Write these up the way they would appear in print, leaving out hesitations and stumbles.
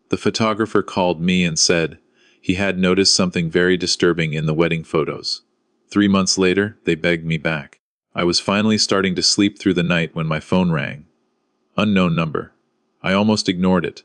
The photographer called me and said he had noticed something very disturbing in the wedding photos. 3 months later, they begged me back. I was finally starting to sleep through the night when my phone rang. Unknown number. I almost ignored it.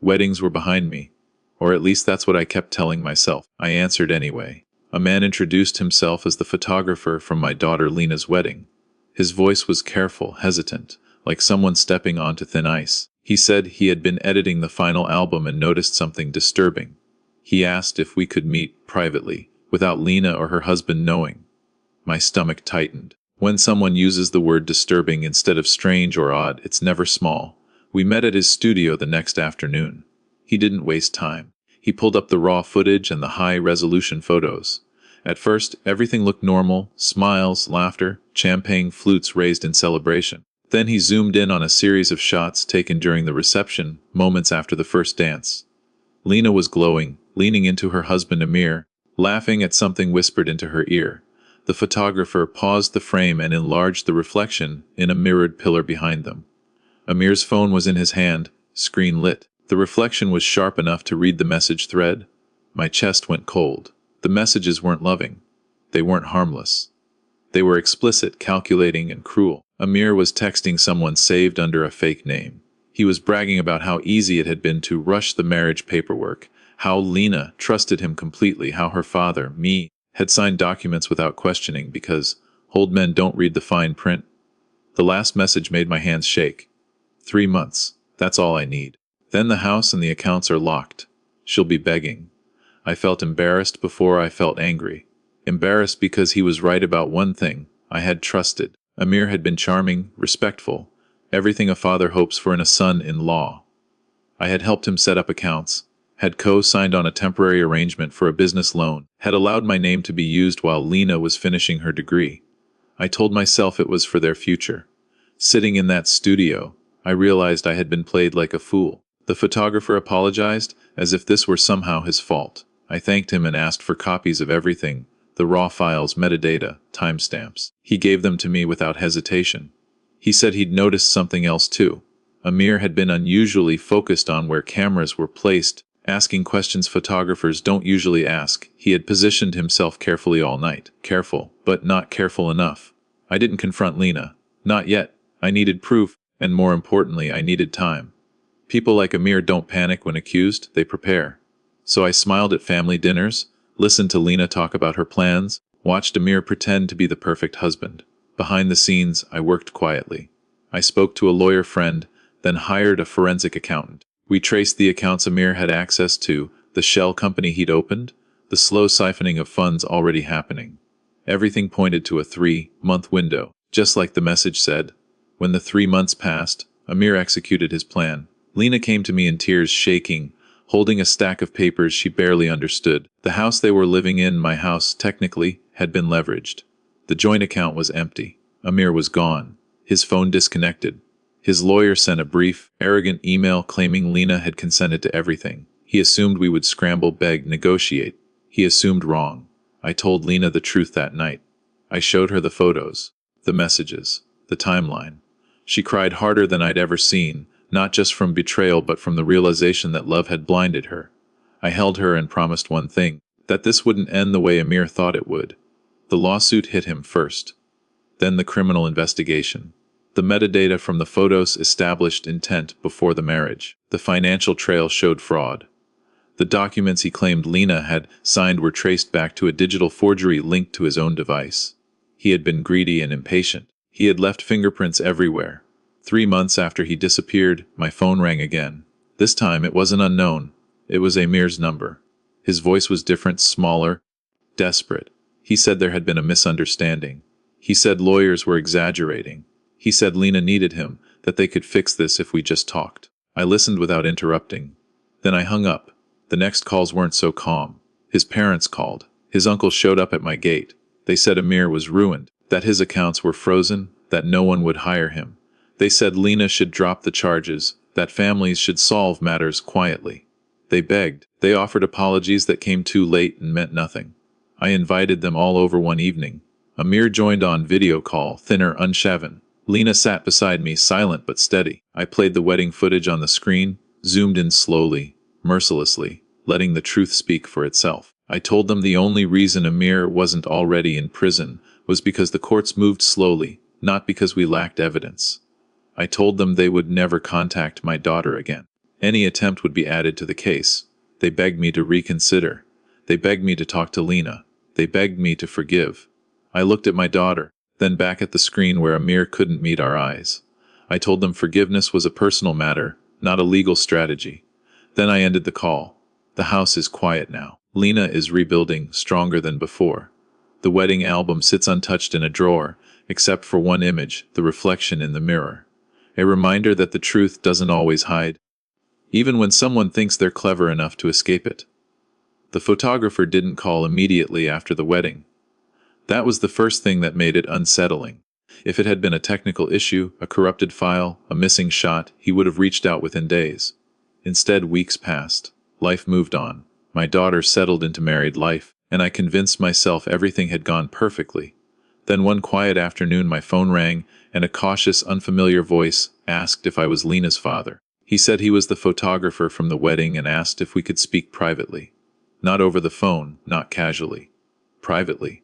Weddings were behind me. Or at least that's what I kept telling myself. I answered anyway. A man introduced himself as the photographer from my daughter Lena's wedding. His voice was careful, hesitant, like someone stepping onto thin ice. He said he had been editing the final album and noticed something disturbing. He asked if we could meet privately, without Lena or her husband knowing. My stomach tightened. When someone uses the word disturbing instead of strange or odd, it's never small. We met at his studio the next afternoon. He didn't waste time. He pulled up the raw footage and the high-resolution photos. At first, everything looked normal: smiles, laughter, champagne flutes raised in celebration. Then he zoomed in on a series of shots taken during the reception, moments after the first dance. Lena was glowing, leaning into her husband Amir, laughing at something whispered into her ear. The photographer paused the frame and enlarged the reflection in a mirrored pillar behind them. Amir's phone was in his hand, screen lit. The reflection was sharp enough to read the message thread. My chest went cold. The messages weren't loving. They weren't harmless. They were explicit, calculating, and cruel. Amir was texting someone saved under a fake name. He was bragging about how easy it had been to rush the marriage paperwork, how Lena trusted him completely, how her father, me, had signed documents without questioning because old men don't read the fine print. The last message made my hands shake. 3 months. That's all I need. Then the house and the accounts are locked. She'll be begging. I felt embarrassed before I felt angry. Embarrassed because he was right about one thing. I had trusted. Amir had been charming, respectful, everything a father hopes for in a son-in-law. I had helped him set up accounts, had co-signed on a temporary arrangement for a business loan, had allowed my name to be used while Lena was finishing her degree. I told myself it was for their future. Sitting in that studio, I realized I had been played like a fool. The photographer apologized, as if this were somehow his fault. I thanked him and asked for copies of everything, the raw files, metadata, timestamps. He gave them to me without hesitation. He said he'd noticed something else too. Amir had been unusually focused on where cameras were placed, asking questions photographers don't usually ask. He had positioned himself carefully all night. Careful, but not careful enough. I didn't confront Lena. Not yet. I needed proof, and more importantly, I needed time. People like Amir don't panic when accused, they prepare. So I smiled at family dinners, listened to Lena talk about her plans, watched Amir pretend to be the perfect husband. Behind the scenes, I worked quietly. I spoke to a lawyer friend, then hired a forensic accountant. We traced the accounts Amir had access to, the shell company he'd opened, the slow siphoning of funds already happening. Everything pointed to a 3-month window, just like the message said. When the 3 months passed, Amir executed his plan. Lena came to me in tears, shaking, holding a stack of papers she barely understood. The house they were living in, my house, technically, had been leveraged. The joint account was empty. Amir was gone. His phone disconnected. His lawyer sent a brief, arrogant email claiming Lena had consented to everything. He assumed we would scramble, beg, negotiate. He assumed wrong. I told Lena the truth that night. I showed her the photos, the messages, the timeline. She cried harder than I'd ever seen, not just from betrayal but from the realization that love had blinded her. I held her and promised one thing, that this wouldn't end the way Amir thought it would. The lawsuit hit him first. Then the criminal investigation. The metadata from the photos established intent before the marriage. The financial trail showed fraud. The documents he claimed Lena had signed were traced back to a digital forgery linked to his own device. He had been greedy and impatient. He had left fingerprints everywhere. 3 months after he disappeared, my phone rang again. This time it wasn't unknown. It was Amir's number. His voice was different, smaller, desperate. He said there had been a misunderstanding. He said lawyers were exaggerating. He said Lena needed him, that they could fix this if we just talked. I listened without interrupting. Then I hung up. The next calls weren't so calm. His parents called. His uncle showed up at my gate. They said Amir was ruined, that his accounts were frozen, that no one would hire him. They said Lena should drop the charges, that families should solve matters quietly. They begged. They offered apologies that came too late and meant nothing. I invited them all over one evening. Amir joined on video call, thinner, unshaven. Lena sat beside me, silent but steady. I played the wedding footage on the screen, zoomed in slowly, mercilessly, letting the truth speak for itself. I told them the only reason Amir wasn't already in prison was because the courts moved slowly, not because we lacked evidence. I told them they would never contact my daughter again. Any attempt would be added to the case. They begged me to reconsider. They begged me to talk to Lena. They begged me to forgive. I looked at my daughter, then back at the screen where Amir couldn't meet our eyes. I told them forgiveness was a personal matter, not a legal strategy. Then I ended the call. The house is quiet now. Lena is rebuilding, stronger than before. The wedding album sits untouched in a drawer, except for one image, the reflection in the mirror. A reminder that the truth doesn't always hide, even when someone thinks they're clever enough to escape it. The photographer didn't call immediately after the wedding. That was the first thing that made it unsettling. If it had been a technical issue, a corrupted file, a missing shot, he would have reached out within days. Instead, weeks passed. Life moved on. My daughter settled into married life, and I convinced myself everything had gone perfectly. Then one quiet afternoon my phone rang, and a cautious, unfamiliar voice asked if I was Lena's father. He said he was the photographer from the wedding and asked if we could speak privately. Not over the phone, not casually. Privately.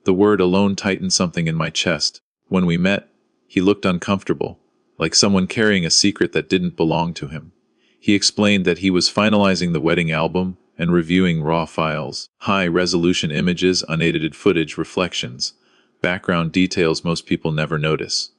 The word alone tightened something in my chest. When we met, he looked uncomfortable, like someone carrying a secret that didn't belong to him. He explained that he was finalizing the wedding album and reviewing raw files, high-resolution images, unedited footage, reflections, background details most people never notice.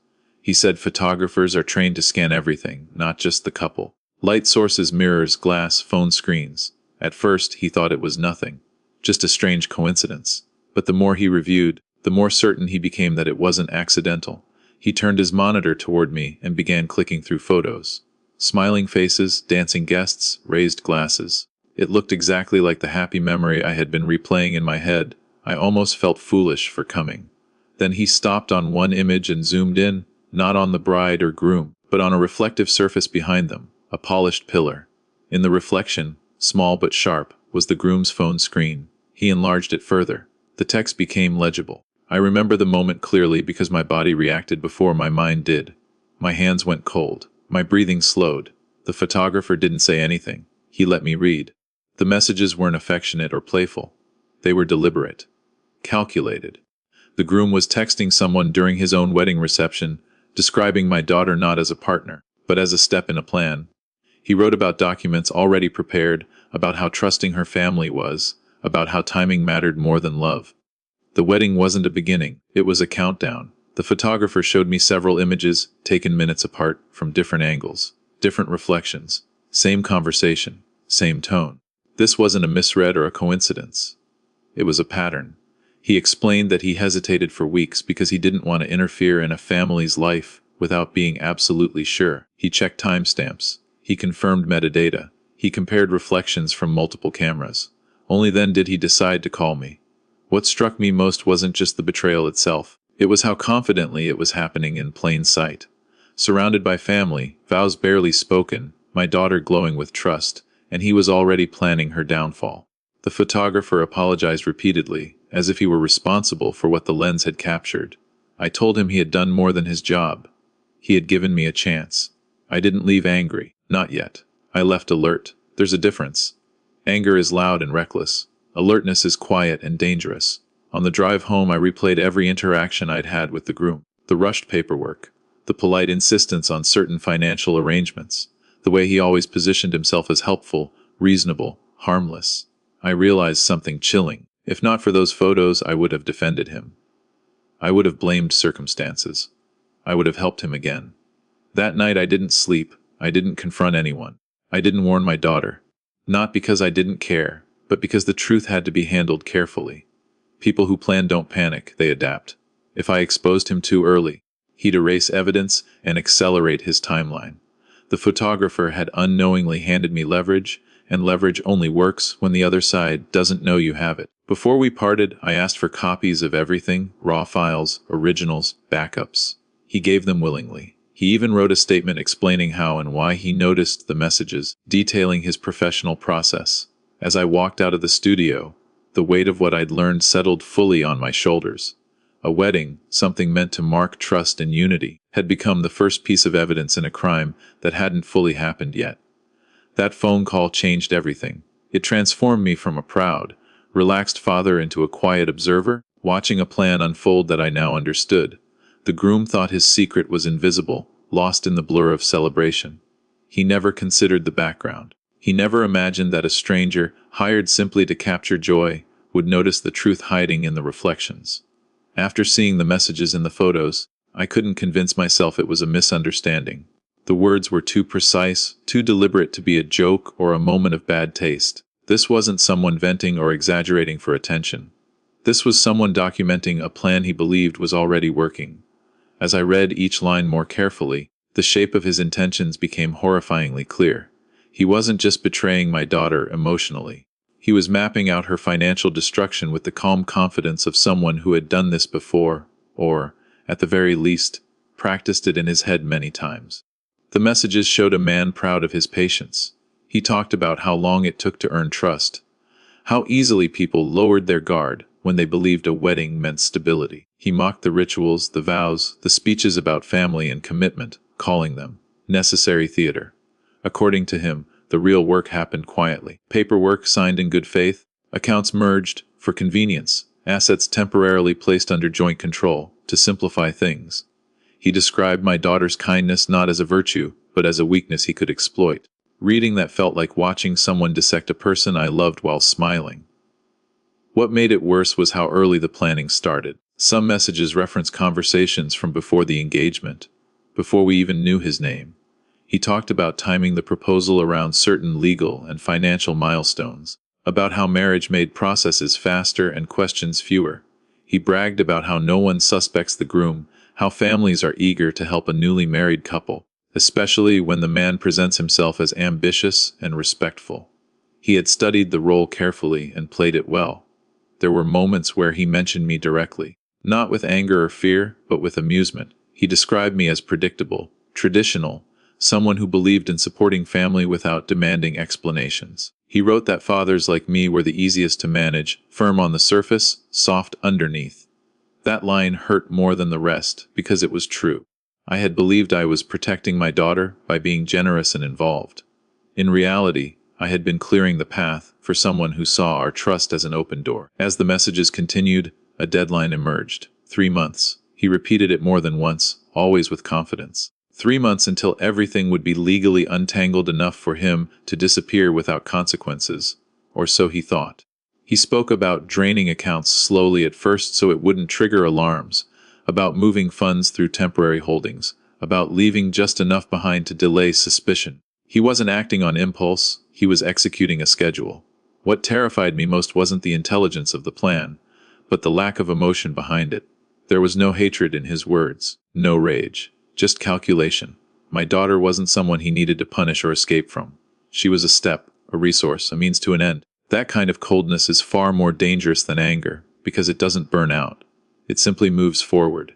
He said photographers are trained to scan everything, not just the couple. Light sources, mirrors, glass, phone screens. At first, he thought it was nothing, just a strange coincidence. But the more he reviewed, the more certain he became that it wasn't accidental. He turned his monitor toward me and began clicking through photos. Smiling faces, dancing guests, raised glasses. It looked exactly like the happy memory I had been replaying in my head. I almost felt foolish for coming. Then he stopped on one image and zoomed in, not on the bride or groom, but on a reflective surface behind them, a polished pillar. In the reflection, small but sharp, was the groom's phone screen. He enlarged it further. The text became legible. I remember the moment clearly because my body reacted before my mind did. My hands went cold. My breathing slowed. The photographer didn't say anything. He let me read. The messages weren't affectionate or playful. They were deliberate. Calculated. The groom was texting someone during his own wedding reception, describing my daughter not as a partner, but as a step in a plan. He wrote about documents already prepared, about how trusting her family was, about how timing mattered more than love. The wedding wasn't a beginning, it was a countdown. The photographer showed me several images, taken minutes apart, from different angles, different reflections. Same conversation, same tone. This wasn't a misread or a coincidence. It was a pattern. He explained that he hesitated for weeks because he didn't want to interfere in a family's life without being absolutely sure. He checked timestamps. He confirmed metadata. He compared reflections from multiple cameras. Only then did he decide to call me. What struck me most wasn't just the betrayal itself. It was how confidently it was happening in plain sight. Surrounded by family, vows barely spoken, my daughter glowing with trust, and he was already planning her downfall. The photographer apologized repeatedly, as if he were responsible for what the lens had captured. I told him he had done more than his job. He had given me a chance. I didn't leave angry. Not yet. I left alert. There's a difference. Anger is loud and reckless. Alertness is quiet and dangerous. On the drive home, I replayed every interaction I'd had with the groom. The rushed paperwork. The polite insistence on certain financial arrangements. The way he always positioned himself as helpful, reasonable, harmless. I realized something chilling. If not for those photos, I would have defended him. I would have blamed circumstances. I would have helped him again. That night I didn't sleep. I didn't confront anyone. I didn't warn my daughter. Not because I didn't care, but because the truth had to be handled carefully. People who plan don't panic, they adapt. If I exposed him too early, he'd erase evidence and accelerate his timeline. The photographer had unknowingly handed me leverage, and leverage only works when the other side doesn't know you have it. Before we parted, I asked for copies of everything, raw files, originals, backups. He gave them willingly. He even wrote a statement explaining how and why he noticed the messages, detailing his professional process. As I walked out of the studio, the weight of what I'd learned settled fully on my shoulders. A wedding, something meant to mark trust and unity, had become the first piece of evidence in a crime that hadn't fully happened yet. That phone call changed everything. It transformed me from a proud, relaxed father into a quiet observer, watching a plan unfold that I now understood. The groom thought his secret was invisible, lost in the blur of celebration. He never considered the background. He never imagined that a stranger, hired simply to capture joy, would notice the truth hiding in the reflections. After seeing the messages in the photos, I couldn't convince myself it was a misunderstanding. The words were too precise, too deliberate to be a joke or a moment of bad taste. This wasn't someone venting or exaggerating for attention. This was someone documenting a plan he believed was already working. As I read each line more carefully, the shape of his intentions became horrifyingly clear. He wasn't just betraying my daughter emotionally. He was mapping out her financial destruction with the calm confidence of someone who had done this before, or, at the very least, practiced it in his head many times. The messages showed a man proud of his patience. He talked about how long it took to earn trust, how easily people lowered their guard when they believed a wedding meant stability. He mocked the rituals, the vows, the speeches about family and commitment, calling them necessary theater. According to him, the real work happened quietly. Paperwork signed in good faith, accounts merged for convenience, assets temporarily placed under joint control to simplify things. He described my daughter's kindness not as a virtue, but as a weakness he could exploit. Reading that felt like watching someone dissect a person I loved while smiling. What made it worse was how early the planning started. Some messages referenced conversations from before the engagement, before we even knew his name. He talked about timing the proposal around certain legal and financial milestones, about how marriage made processes faster and questions fewer. He bragged about how no one suspects the groom, how families are eager to help a newly married couple, especially when the man presents himself as ambitious and respectful. He had studied the role carefully and played it well. There were moments where he mentioned me directly, not with anger or fear, but with amusement. He described me as predictable, traditional, someone who believed in supporting family without demanding explanations. He wrote that fathers like me were the easiest to manage, firm on the surface, soft underneath. That line hurt more than the rest because it was true. I had believed I was protecting my daughter by being generous and involved. In reality, I had been clearing the path for someone who saw our trust as an open door. As the messages continued, a deadline emerged. 3 months. He repeated it more than once, always with confidence. 3 months until everything would be legally untangled enough for him to disappear without consequences. Or so he thought. He spoke about draining accounts slowly at first so it wouldn't trigger alarms, about moving funds through temporary holdings, about leaving just enough behind to delay suspicion. He wasn't acting on impulse, he was executing a schedule. What terrified me most wasn't the intelligence of the plan, but the lack of emotion behind it. There was no hatred in his words, no rage, just calculation. My daughter wasn't someone he needed to punish or escape from. She was a step, a resource, a means to an end. That kind of coldness is far more dangerous than anger, because it doesn't burn out. It simply moves forward.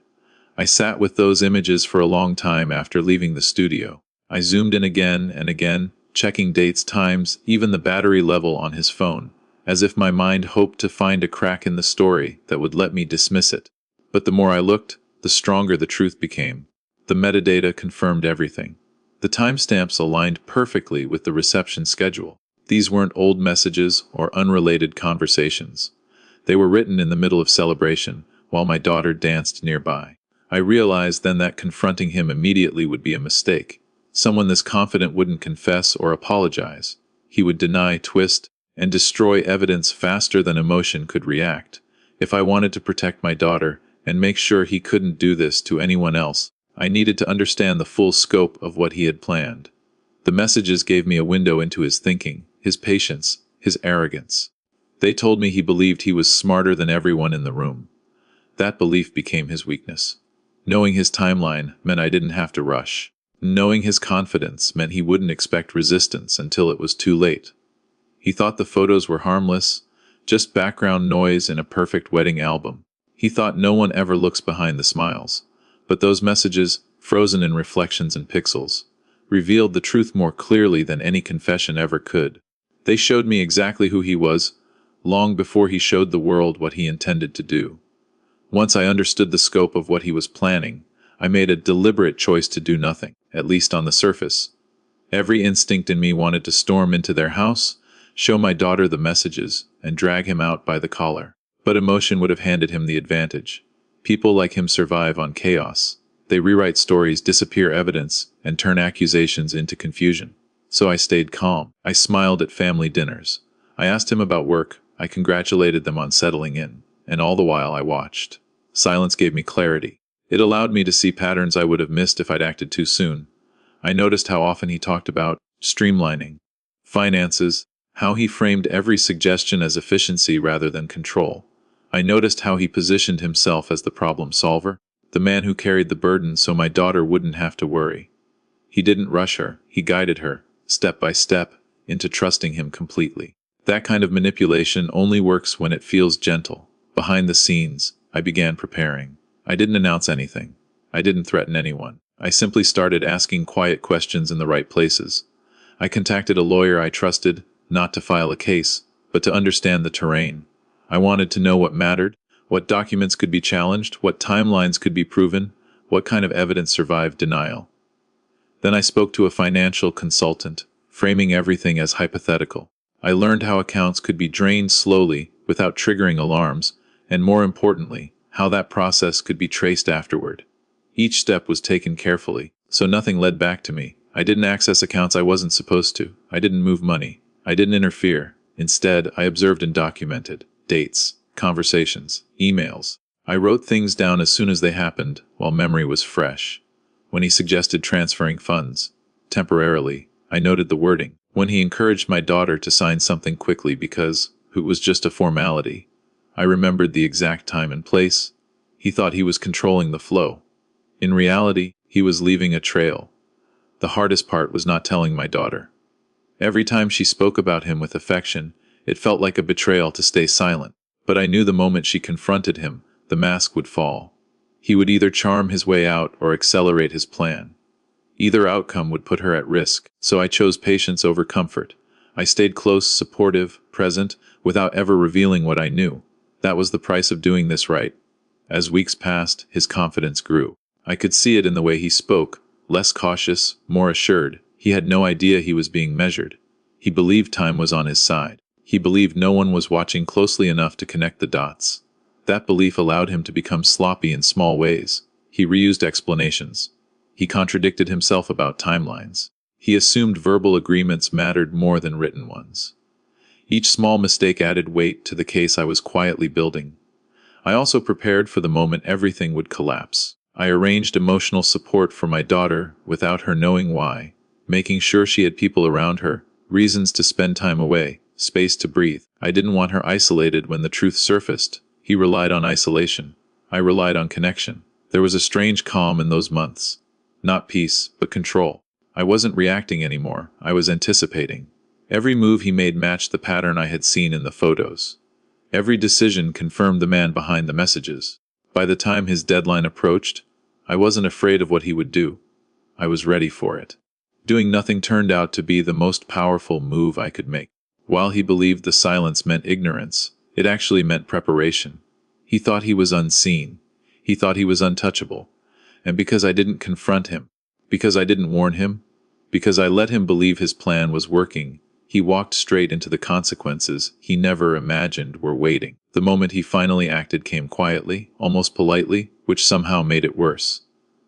I sat with those images for a long time after leaving the studio. I zoomed in again and again, checking dates, times, even the battery level on his phone, as if my mind hoped to find a crack in the story that would let me dismiss it. But the more I looked, the stronger the truth became. The metadata confirmed everything. The timestamps aligned perfectly with the reception schedule. These weren't old messages or unrelated conversations. They were written in the middle of celebration, while my daughter danced nearby. I realized then that confronting him immediately would be a mistake. Someone this confident wouldn't confess or apologize. He would deny, twist, and destroy evidence faster than emotion could react. If I wanted to protect my daughter and make sure he couldn't do this to anyone else, I needed to understand the full scope of what he had planned. The messages gave me a window into his thinking, his patience, his arrogance. They told me he believed he was smarter than everyone in the room. That belief became his weakness. Knowing his timeline meant I didn't have to rush. Knowing his confidence meant he wouldn't expect resistance until it was too late. He thought the photos were harmless, just background noise in a perfect wedding album. He thought no one ever looks behind the smiles. But those messages, frozen in reflections and pixels, revealed the truth more clearly than any confession ever could. They showed me exactly who he was, long before he showed the world what he intended to do. Once I understood the scope of what he was planning, I made a deliberate choice to do nothing, at least on the surface. Every instinct in me wanted to storm into their house, show my daughter the messages, and drag him out by the collar. But emotion would have handed him the advantage. People like him survive on chaos. They rewrite stories, disappear evidence, and turn accusations into confusion. So I stayed calm. I smiled at family dinners. I asked him about work. I congratulated them on settling in. And all the while I watched. Silence gave me clarity. It allowed me to see patterns I would have missed if I'd acted too soon. I noticed how often he talked about streamlining, finances, how he framed every suggestion as efficiency rather than control. I noticed how he positioned himself as the problem solver, the man who carried the burden so my daughter wouldn't have to worry. He didn't rush her, he guided her, step by step, into trusting him completely. That kind of manipulation only works when it feels gentle. Behind the scenes, I began preparing. I didn't announce anything. I didn't threaten anyone. I simply started asking quiet questions in the right places. I contacted a lawyer I trusted, not to file a case, but to understand the terrain. I wanted to know what mattered, what documents could be challenged, what timelines could be proven, what kind of evidence survived denial. Then I spoke to a financial consultant, framing everything as hypothetical. I learned how accounts could be drained slowly, without triggering alarms, and more importantly, how that process could be traced afterward. Each step was taken carefully, so nothing led back to me. I didn't access accounts I wasn't supposed to. I didn't move money. I didn't interfere. Instead, I observed and documented dates, conversations, emails. I wrote things down as soon as they happened, while memory was fresh. When he suggested transferring funds, temporarily, I noted the wording. When he encouraged my daughter to sign something quickly because it was just a formality, I remembered the exact time and place. He thought he was controlling the flow. In reality, he was leaving a trail. The hardest part was not telling my daughter. Every time she spoke about him with affection, it felt like a betrayal to stay silent. But I knew the moment she confronted him, the mask would fall. He would either charm his way out or accelerate his plan. Either outcome would put her at risk, so I chose patience over comfort. I stayed close, supportive, present, without ever revealing what I knew. That was the price of doing this right. As weeks passed, his confidence grew. I could see it in the way he spoke, less cautious, more assured. He had no idea he was being measured. He believed time was on his side. He believed no one was watching closely enough to connect the dots. That belief allowed him to become sloppy in small ways. He reused explanations. He contradicted himself about timelines. He assumed verbal agreements mattered more than written ones. Each small mistake added weight to the case I was quietly building. I also prepared for the moment everything would collapse. I arranged emotional support for my daughter without her knowing why, making sure she had people around her, reasons to spend time away, space to breathe. I didn't want her isolated when the truth surfaced. He relied on isolation. I relied on connection. There was a strange calm in those months. Not peace, but control. I wasn't reacting anymore. I was anticipating. Every move he made matched the pattern I had seen in the photos. Every decision confirmed the man behind the messages. By the time his deadline approached, I wasn't afraid of what he would do. I was ready for it. Doing nothing turned out to be the most powerful move I could make. While he believed the silence meant ignorance, it actually meant preparation. He thought he was unseen. He thought he was untouchable. And because I didn't confront him, because I didn't warn him, because I let him believe his plan was working, he walked straight into the consequences he never imagined were waiting. The moment he finally acted came quietly, almost politely, which somehow made it worse.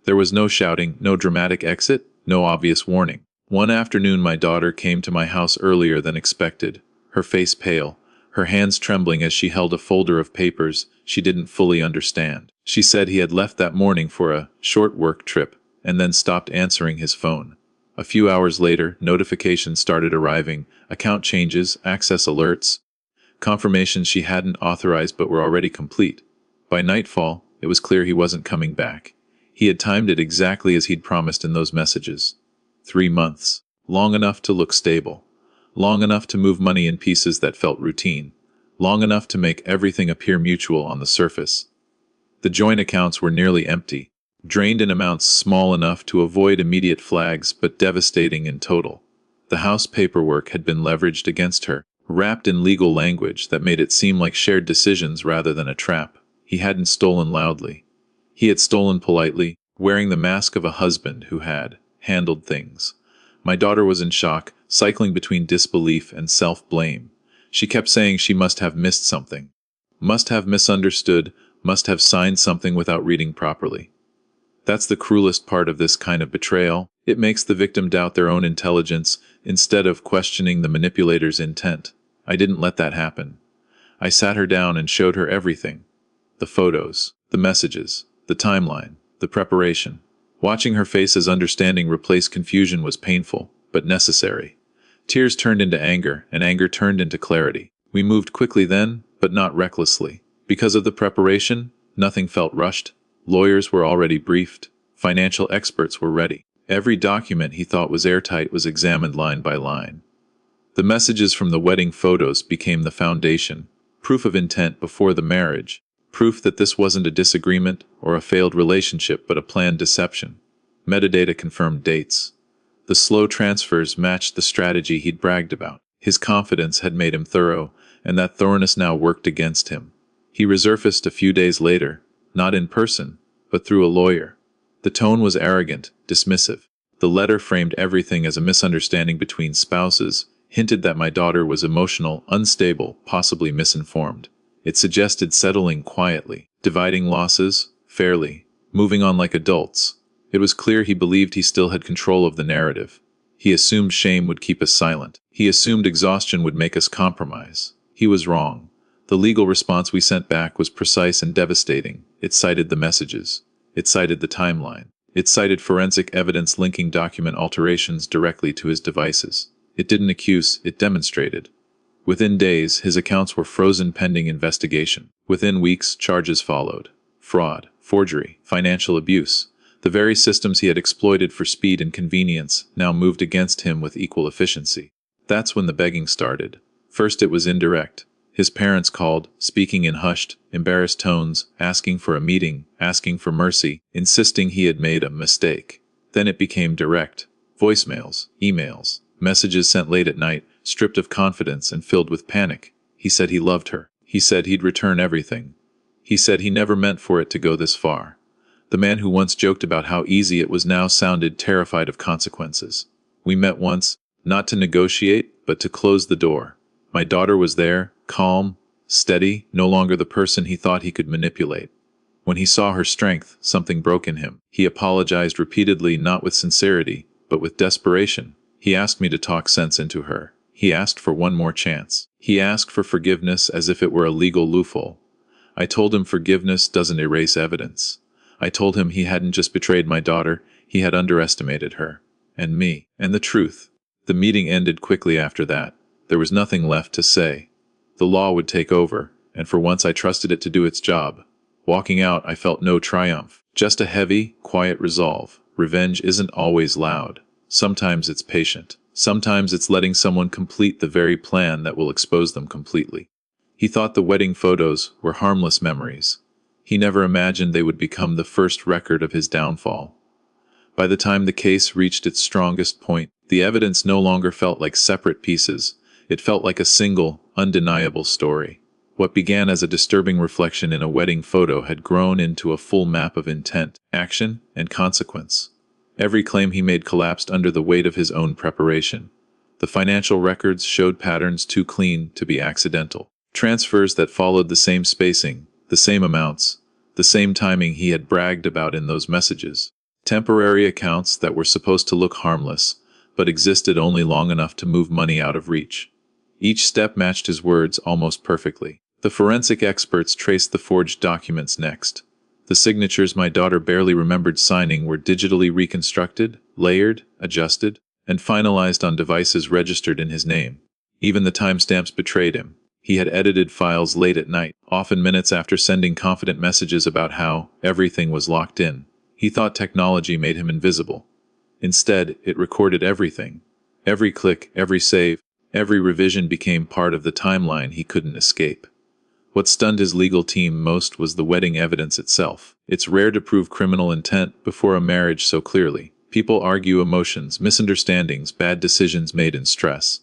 There was no shouting, no dramatic exit, no obvious warning. One afternoon my daughter came to my house earlier than expected, her face pale, her hands trembling as she held a folder of papers she didn't fully understand. She said he had left that morning for a short work trip, and then stopped answering his phone. A few hours later, notifications started arriving, account changes, access alerts, confirmations she hadn't authorized but were already complete. By nightfall, it was clear he wasn't coming back. He had timed it exactly as he'd promised in those messages. 3 months. Long enough to look stable. Long enough to move money in pieces that felt routine. Long enough to make everything appear mutual on the surface. The joint accounts were nearly empty, drained in amounts small enough to avoid immediate flags but devastating in total. The house paperwork had been leveraged against her, wrapped in legal language that made it seem like shared decisions rather than a trap. He hadn't stolen loudly. He had stolen politely, wearing the mask of a husband who had handled things. My daughter was in shock, cycling between disbelief and self-blame. She kept saying she must have missed something. Must have misunderstood, must have signed something without reading properly. That's the cruelest part of this kind of betrayal. It makes the victim doubt their own intelligence instead of questioning the manipulator's intent. I didn't let that happen. I sat her down and showed her everything. The photos, the messages, the timeline, the preparation. Watching her face as understanding replaced confusion was painful, but necessary. Tears turned into anger, and anger turned into clarity. We moved quickly then, but not recklessly. Because of the preparation, nothing felt rushed. Lawyers were already briefed. Financial experts were ready. Every document he thought was airtight was examined line by line. The messages from the wedding photos became the foundation, proof of intent before the marriage, proof that this wasn't a disagreement or a failed relationship but a planned deception. Metadata confirmed dates. The slow transfers matched the strategy he'd bragged about. His confidence had made him thorough, and that thoroughness now worked against him. He resurfaced a few days later, not in person, but through a lawyer. The tone was arrogant, dismissive. The letter framed everything as a misunderstanding between spouses, hinted that my daughter was emotional, unstable, possibly misinformed. It suggested settling quietly, dividing losses, fairly, moving on like adults. It was clear he believed he still had control of the narrative. He assumed shame would keep us silent. He assumed exhaustion would make us compromise. He was wrong. The legal response we sent back was precise and devastating. It cited the messages. It cited the timeline. It cited forensic evidence linking document alterations directly to his devices. It didn't accuse, it demonstrated. Within days, his accounts were frozen pending investigation. Within weeks, charges followed. Fraud, forgery, financial abuse. The very systems he had exploited for speed and convenience now moved against him with equal efficiency. That's when the begging started. First it was indirect. His parents called, speaking in hushed, embarrassed tones, asking for a meeting, asking for mercy, insisting he had made a mistake. Then it became direct. Voicemails, emails, messages sent late at night, stripped of confidence and filled with panic. He said he loved her. He said he'd return everything. He said he never meant for it to go this far. The man who once joked about how easy it was now sounded terrified of consequences. We met once, not to negotiate, but to close the door. My daughter was there, calm, steady, no longer the person he thought he could manipulate. When he saw her strength, something broke in him. He apologized repeatedly, not with sincerity, but with desperation. He asked me to talk sense into her. He asked for one more chance. He asked for forgiveness as if it were a legal loophole. I told him forgiveness doesn't erase evidence. I told him he hadn't just betrayed my daughter, he had underestimated her. And me. And the truth. The meeting ended quickly after that. There was nothing left to say. The law would take over, and for once I trusted it to do its job. Walking out, I felt no triumph. Just a heavy, quiet resolve. Revenge isn't always loud. Sometimes it's patient. Sometimes it's letting someone complete the very plan that will expose them completely. He thought the wedding photos were harmless memories. He never imagined they would become the first record of his downfall. By the time the case reached its strongest point, the evidence no longer felt like separate pieces. It felt like a single, undeniable story. What began as a disturbing reflection in a wedding photo had grown into a full map of intent, action, and consequence. Every claim he made collapsed under the weight of his own preparation. The financial records showed patterns too clean to be accidental. Transfers that followed the same spacing, the same amounts, the same timing he had bragged about in those messages. Temporary accounts that were supposed to look harmless, but existed only long enough to move money out of reach. Each step matched his words almost perfectly. The forensic experts traced the forged documents next. The signatures my daughter barely remembered signing were digitally reconstructed, layered, adjusted, and finalized on devices registered in his name. Even the timestamps betrayed him. He had edited files late at night, often minutes after sending confident messages about how everything was locked in. He thought technology made him invisible. Instead, it recorded everything. Every click, every save, every revision became part of the timeline he couldn't escape. What stunned his legal team most was the wedding evidence itself. It's rare to prove criminal intent before a marriage so clearly. People argue emotions, misunderstandings, bad decisions made in stress.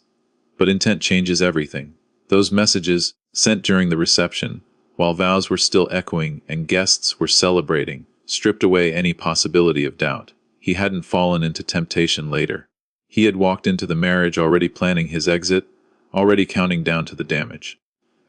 But intent changes everything. Those messages, sent during the reception, while vows were still echoing and guests were celebrating, stripped away any possibility of doubt. He hadn't fallen into temptation later. He had walked into the marriage already planning his exit, already counting down to the damage.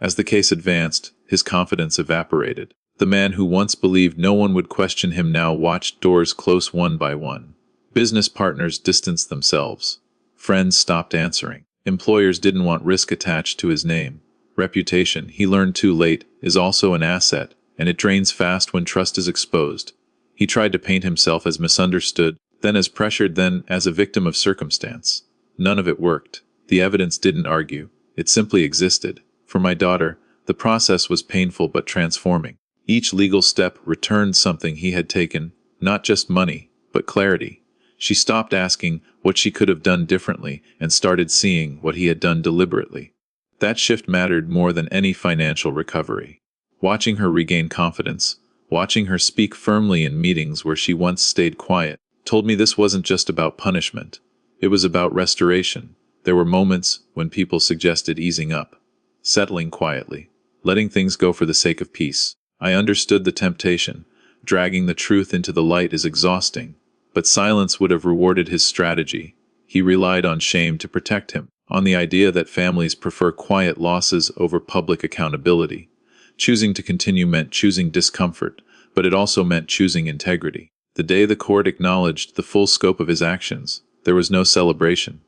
As the case advanced, his confidence evaporated. The man who once believed no one would question him now watched doors close one by one. Business partners distanced themselves. Friends stopped answering. Employers didn't want risk attached to his name. Reputation, he learned too late, is also an asset, and it drains fast when trust is exposed. He tried to paint himself as misunderstood, then as pressured, then as a victim of circumstance. None of it worked. The evidence didn't argue. It simply existed. For my daughter, the process was painful but transforming. Each legal step returned something he had taken, not just money, but clarity. She stopped asking what she could have done differently and started seeing what he had done deliberately. That shift mattered more than any financial recovery. Watching her regain confidence, watching her speak firmly in meetings where she once stayed quiet, told me this wasn't just about punishment. It was about restoration. There were moments when people suggested easing up, settling quietly, letting things go for the sake of peace. I understood the temptation. Dragging the truth into the light is exhausting. But silence would have rewarded his strategy. He relied on shame to protect him, on the idea that families prefer quiet losses over public accountability. Choosing to continue meant choosing discomfort, but it also meant choosing integrity. The day the court acknowledged the full scope of his actions, there was no celebration.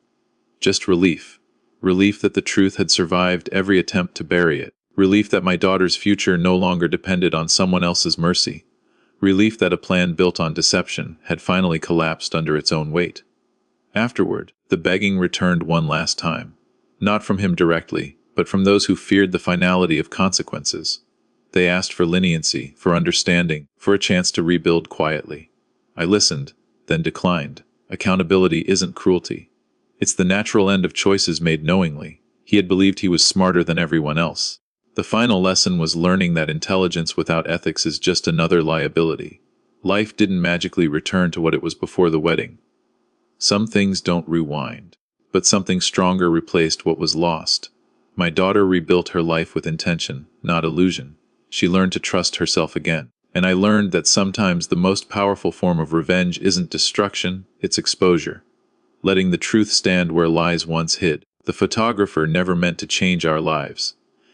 Just relief. Relief that the truth had survived every attempt to bury it. Relief that my daughter's future no longer depended on someone else's mercy. Relief that a plan built on deception had finally collapsed under its own weight. Afterward, the begging returned one last time. Not from him directly, but from those who feared the finality of consequences. They asked for leniency, for understanding, for a chance to rebuild quietly. I listened, then declined. Accountability isn't cruelty. It's the natural end of choices made knowingly. He had believed he was smarter than everyone else. The final lesson was learning that intelligence without ethics is just another liability. Life didn't magically return to what it was before the wedding. Some things don't rewind, but something stronger replaced what was lost. My daughter rebuilt her life with intention, not illusion. She learned to trust herself again. And I learned that sometimes the most powerful form of revenge isn't destruction, it's exposure. Letting the truth stand where lies once hid. The photographer never meant to change our lives.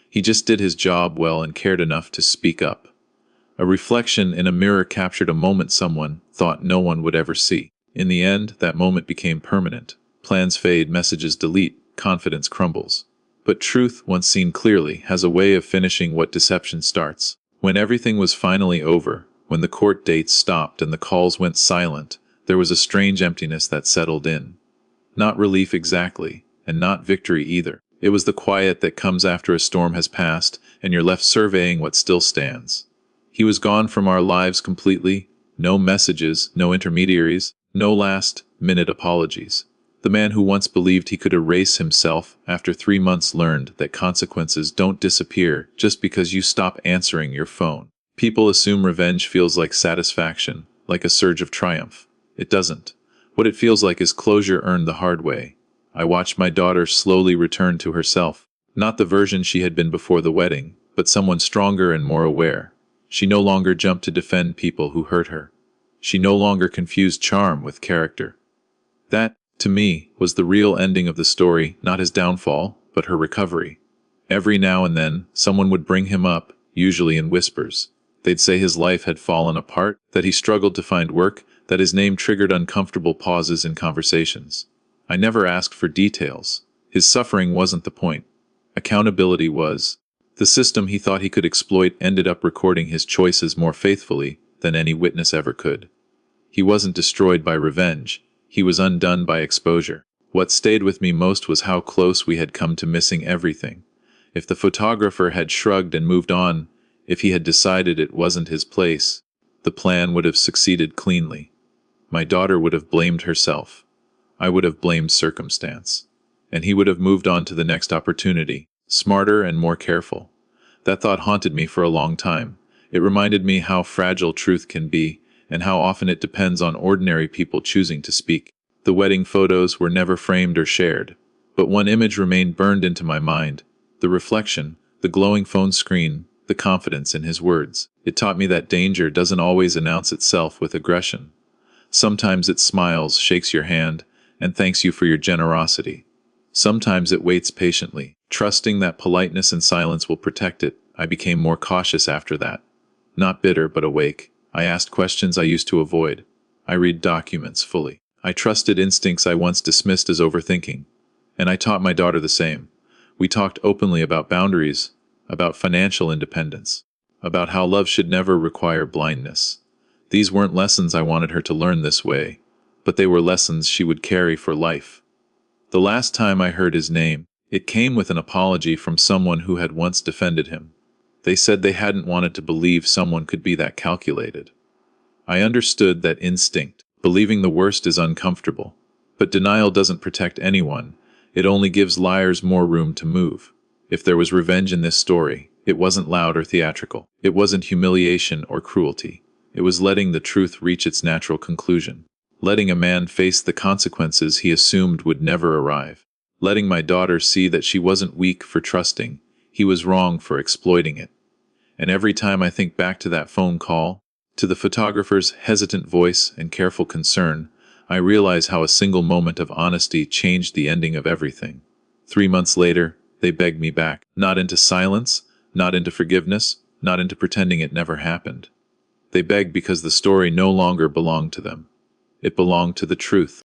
He just did his job well and cared enough to speak up. A reflection in a mirror captured a moment someone thought no one would ever see. In the end, that moment became permanent. Plans fade, messages delete, confidence crumbles. But truth, once seen clearly, has a way of finishing what deception starts. When everything was finally over, when the court dates stopped and the calls went silent, there was a strange emptiness that settled in. Not relief exactly, and not victory either. It was the quiet that comes after a storm has passed and you're left surveying what still stands. He was gone from our lives completely. No messages, no intermediaries, no last-minute apologies. The man who once believed he could erase himself after 3 months learned that consequences don't disappear just because you stop answering your phone. People assume revenge feels like satisfaction, like a surge of triumph. It doesn't. What it feels like is closure earned the hard way. I watched my daughter slowly return to herself. Not the version she had been before the wedding, but someone stronger and more aware. She no longer jumped to defend people who hurt her. She no longer confused charm with character. That, to me, was the real ending of the story, not his downfall, but her recovery. Every now and then, someone would bring him up, usually in whispers. They'd say his life had fallen apart, that he struggled to find work, that his name triggered uncomfortable pauses in conversations. I never asked for details. His suffering wasn't the point. Accountability was. The system he thought he could exploit ended up recording his choices more faithfully than any witness ever could. He wasn't destroyed by revenge. He was undone by exposure. What stayed with me most was how close we had come to missing everything. If the photographer had shrugged and moved on, if he had decided it wasn't his place, the plan would have succeeded cleanly. My daughter would have blamed herself. I would have blamed circumstance. And he would have moved on to the next opportunity, smarter and more careful. That thought haunted me for a long time. It reminded me how fragile truth can be, and how often it depends on ordinary people choosing to speak. The wedding photos were never framed or shared, but one image remained burned into my mind: the reflection, the glowing phone screen, the confidence in his words. It taught me that danger doesn't always announce itself with aggression. Sometimes it smiles, shakes your hand, and thanks you for your generosity. Sometimes it waits patiently, trusting that politeness and silence will protect it. I became more cautious after that. Not bitter, but awake. I asked questions I used to avoid. I read documents fully. I trusted instincts I once dismissed as overthinking. And I taught my daughter the same. We talked openly about boundaries, about financial independence, about how love should never require blindness. These weren't lessons I wanted her to learn this way, but they were lessons she would carry for life. The last time I heard his name, it came with an apology from someone who had once defended him. They said they hadn't wanted to believe someone could be that calculated. I understood that instinct. Believing the worst is uncomfortable. But denial doesn't protect anyone. It only gives liars more room to move. If there was revenge in this story, it wasn't loud or theatrical. It wasn't humiliation or cruelty. It was letting the truth reach its natural conclusion. Letting a man face the consequences he assumed would never arrive. Letting my daughter see that she wasn't weak for trusting. He was wrong for exploiting it. And every time I think back to that phone call, to the photographer's hesitant voice and careful concern, I realize how a single moment of honesty changed the ending of everything. 3 months later, they begged me back, not into silence, not into forgiveness, not into pretending it never happened. They begged because the story no longer belonged to them. It belonged to the truth.